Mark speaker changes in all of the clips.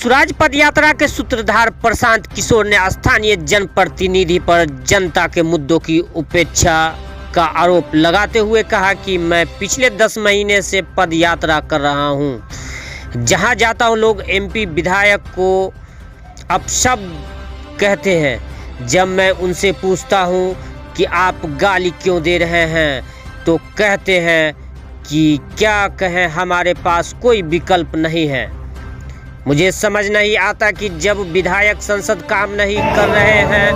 Speaker 1: स्वराज पद यात्रा के सूत्रधार प्रशांत किशोर ने स्थानीय जनप्रतिनिधि पर जनता के मुद्दों की उपेक्षा का आरोप लगाते हुए कहा कि मैं पिछले 10 महीने से पद यात्रा कर रहा हूं। जहां जाता हूं लोग एमपी विधायक को अपशब्द कहते हैं। जब मैं उनसे पूछता हूं कि आप गाली क्यों दे रहे हैं तो कहते हैं कि क्या कहें, हमारे पास कोई विकल्प नहीं है। मुझे समझ नहीं आता कि जब विधायक संसद काम नहीं कर रहे हैं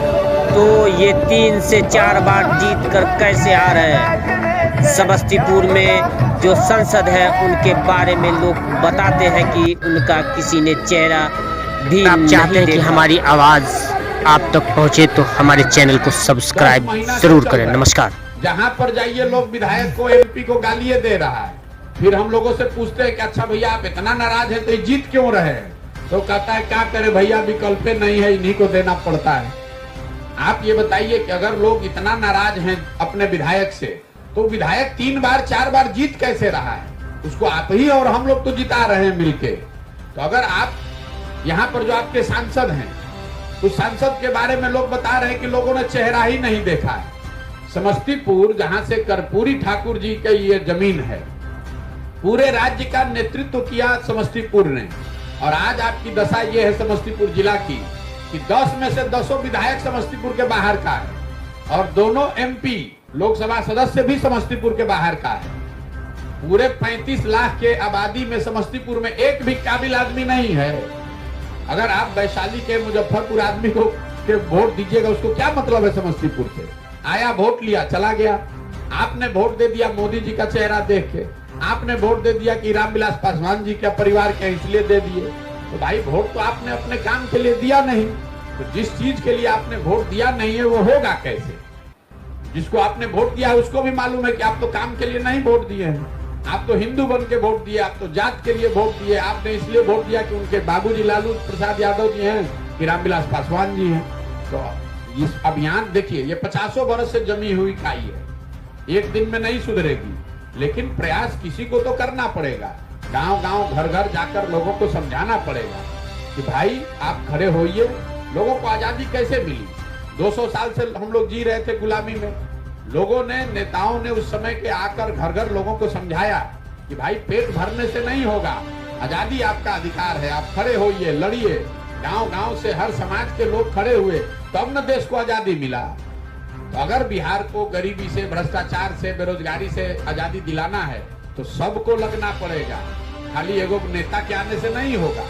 Speaker 1: तो ये 3 से 4 बार जीत कर कैसे आ रहे हैं। समस्तीपुर में जो संसद है उनके बारे में लोग बताते हैं कि उनका किसी ने चेहरा भी आप चाहते हैं कि हमारी आवाज़ आप तक पहुंचे तो हमारे चैनल को सब्सक्राइब जरूर करें। नमस्कार।
Speaker 2: जहां पर जाइए लोग विधायक को एमपी को गालियां दे रहा है। फिर हम लोगों से पूछते हैं कि अच्छा भैया आप इतना नाराज हैं तो ये जीत क्यों रहे हैं, तो कहता है क्या करे भैया विकल्प नहीं है, इन्हीं को देना पड़ता है। आप ये बताइए कि अगर लोग इतना नाराज हैं अपने विधायक से तो विधायक 3 बार 4 बार जीत कैसे रहा है। उसको आप ही और हम लोग तो जिता रहे हैं मिलके। तो अगर आप यहाँ पर जो आपके सांसद हैं उस सांसद के बारे में लोग बता रहे हैं कि लोगों ने चेहरा ही नहीं देखा है। समस्तीपुर जहां से कर्पूरी ठाकुर जी का ये जमीन है, पूरे राज्य का नेतृत्व किया समस्तीपुर ने। और आज आपकी दशा ये है समस्तीपुर जिला की कि 10 में से 10 विधायक समस्तीपुर के बाहर का है और दोनों एमपी लोकसभा सदस्य भी समस्तीपुर के बाहर का है। पूरे 35 लाख के आबादी में समस्तीपुर में एक भी काबिल आदमी नहीं है। अगर आप वैशाली के मुजफ्फरपुर आदमी को के वोट दीजिएगा, उसको क्या मतलब है समस्तीपुर से। आया वोट लिया चला गया। आपने वोट दे दिया मोदी जी का चेहरा देख के, आपने वोट दे दिया कि रामविलास पासवान जी का परिवार के इसलिए दे दिए। तो भाई वोट तो आपने अपने काम के लिए दिया नहीं, तो जिस चीज के लिए आपने वोट दिया नहीं है वो होगा कैसे। जिसको आपने वोट दिया है उसको भी मालूम है कि आप तो काम के लिए नहीं वोट दिए हैं। आप तो हिंदू बन के वोट दिए, आप तो जात के लिए वोट दिए। आपने इसलिए वोट दिया कि उनके बाबूजी लालू प्रसाद यादव जी हैं कि रामविलास पासवान जी हैं। तो इस अभियान देखिए, ये 50 वर्ष से जमी हुई खाई है, एक दिन में नहीं सुधरेगी। लेकिन प्रयास किसी को तो करना पड़ेगा। गांव गांव घर घर जाकर लोगों को समझाना पड़ेगा कि भाई आप खड़े होइए। लोगों को आजादी कैसे मिली? 200 साल से हम लोग जी रहे थे गुलामी में। लोगों ने, नेताओं ने उस समय के आकर घर घर लोगों को समझाया कि भाई पेट भरने से नहीं होगा, आजादी आपका अधिकार है, आप खड़े होइए, लड़िए। गांव गांव से हर समाज के लोग खड़े हुए तब न देश को आजादी मिला। तो अगर बिहार को गरीबी से, भ्रष्टाचार से, बेरोजगारी से आजादी दिलाना है तो सबको लगना पड़ेगा, खाली एगो नेता के आने से नहीं होगा।